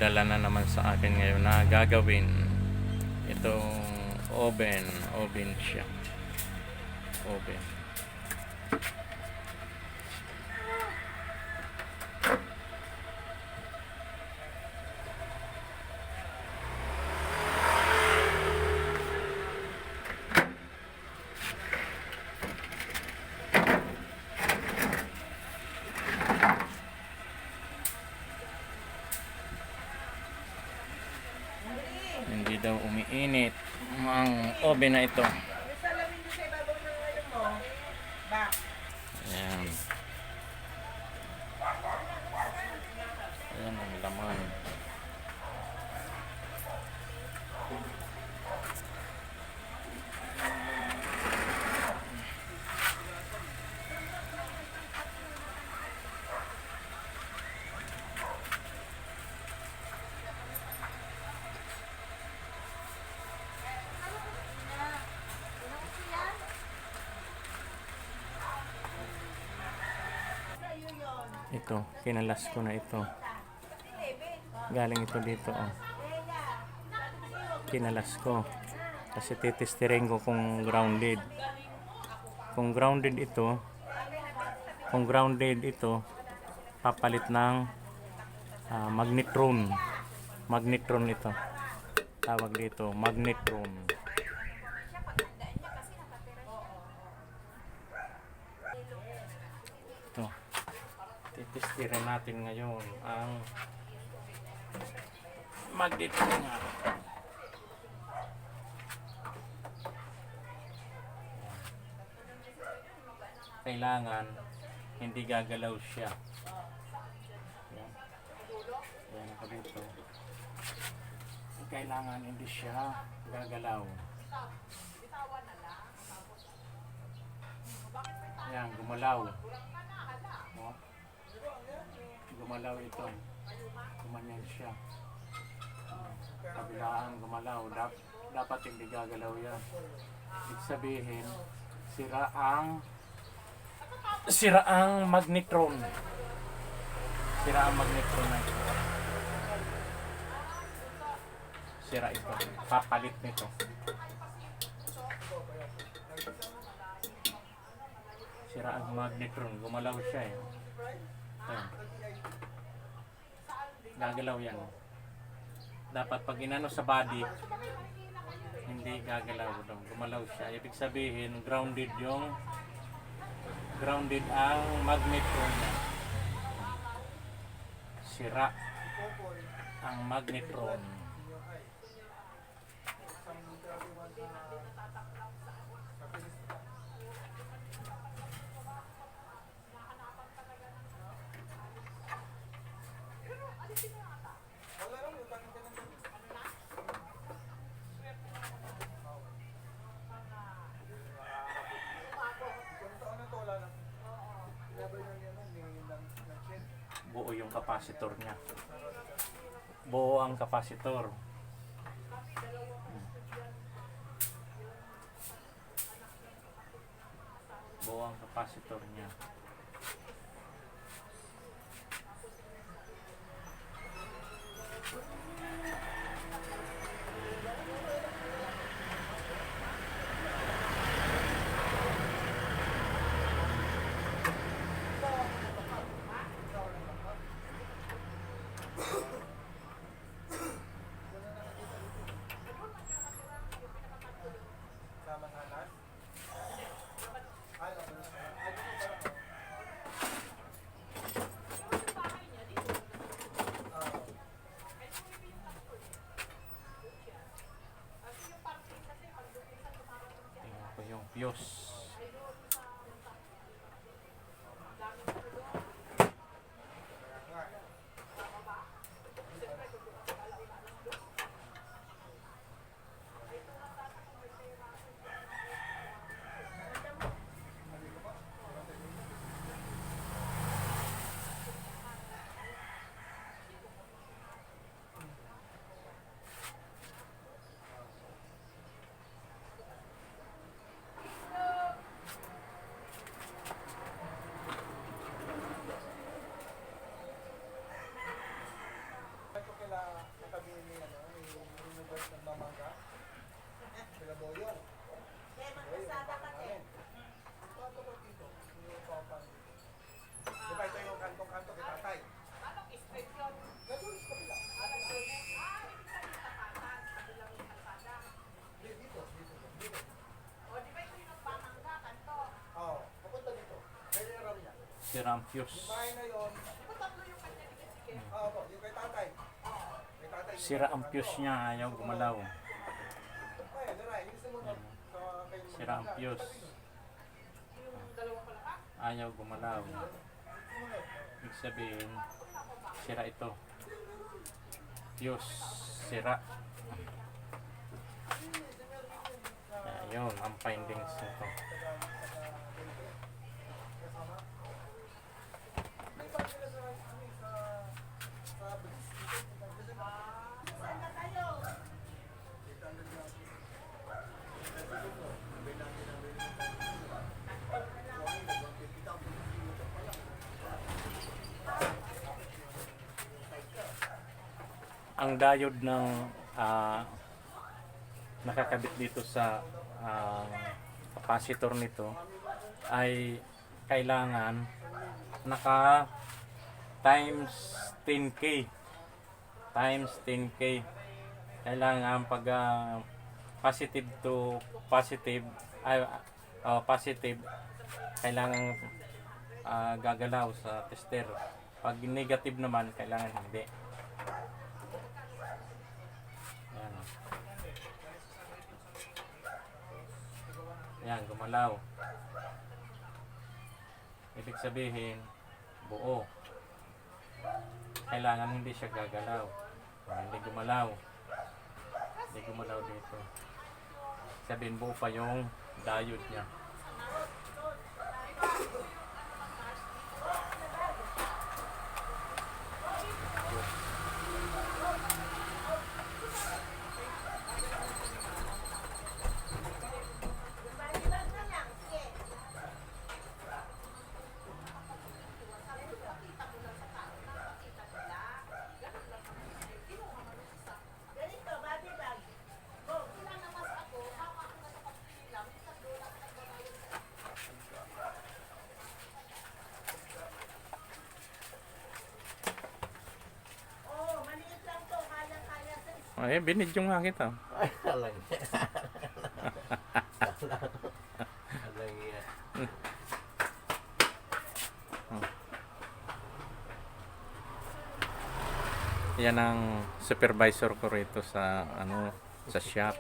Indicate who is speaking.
Speaker 1: dala na naman sa akin ngayon na gagawin itong oven siya, oven. Hindi daw umiinit ang oven na ito. Ayan. Ayan ang laman. Ito, kinalas ko na ito. Galing ito dito, oh. Kinalas ko. Kasi titestirin ko kung grounded. Kung grounded ito, papalit ng magnetron. Magnetron ito. Tawag dito, magnetron. Ito. Titestirin natin ngayon ang magnetron nga. Kailangan hindi gagalaw siya. Yan ako dito. Kailangan hindi siya gagalaw. Yan, gumalaw. Gumalaw ito. Gumanyan siya. Kabilaan gumalaw. Dapat hindi gagalaw yan. Ibig sabihin, sira ang magnetron. Sira ang magnetron na ito. Sira ito. Papalit nito. Sira ang magnetron. Gumalaw siya eh. Ayan. Gagalaw yan. Dapat pag inano sa body, hindi gagalaw. Gumalaw siya. Ibig sabihin, grounded ang magnetron niya. Sira ang magnetron. Buo yung kapasitor niya. Buo ang kapasitor. Buo ang kapasitor niya. Yung fuse.
Speaker 2: kanto kila katabi ni ano, ni Universe ng Mamangga. Sila Boyong.
Speaker 3: Kaya magkasada ka din.
Speaker 2: Kanto ko dito. Yung papa dito. Di ba ito yung kanto-kanto kay tatay?
Speaker 3: Anong street yun?
Speaker 2: Ganun sa kabila.
Speaker 3: Anong tunes? Ibig sabihin tapanan. Kabilang yung kalsada.
Speaker 2: Dito.
Speaker 3: O, di ba ito yung nagpamangga, kanto?
Speaker 2: Oo, papunta dito. Kaya yung ram niya.
Speaker 1: Si Rampius.
Speaker 2: Yung bahay na yun,
Speaker 3: Di ba tatlo yung kanya ni Sige?
Speaker 2: oo po, yung kay tatay. Kay tatay.
Speaker 1: Si Rampius niya ayaw gumalaw.
Speaker 2: Ay, Daray, yung sumunod sa kay
Speaker 1: Si Rampius
Speaker 3: Yung dalawang palaka?
Speaker 1: ayaw gumalaw. Ibig sabihin, sira ito. Pius, sira. Ayun, ang findings nito.
Speaker 3: Saan na tayo?
Speaker 1: Ang diode ng nakakabit dito sa capacitor nito ay kailangan naka times 10k kailangan pag positive to positive ay positive kailangan gagalaw sa tester, pag negative naman kailangan hindi. Yan, gumalaw. Ibig sabihin, buo. Kailangan hindi siya gagalaw. Hindi gumalaw. Hindi gumalaw dito. Sabihin, buo pa yung diode niya.
Speaker 3: Ganito, body bag. Go, kailan namas ako, hawak ko na sa kapila, minsan doon ako nagbabayad sa Oh, maliit lang to, kaya-kaya sa
Speaker 1: Ay, binidyo nga kita.
Speaker 4: Ay, alang yan. Alang yan.
Speaker 1: Yan ang supervisor ko rito sa sa shop.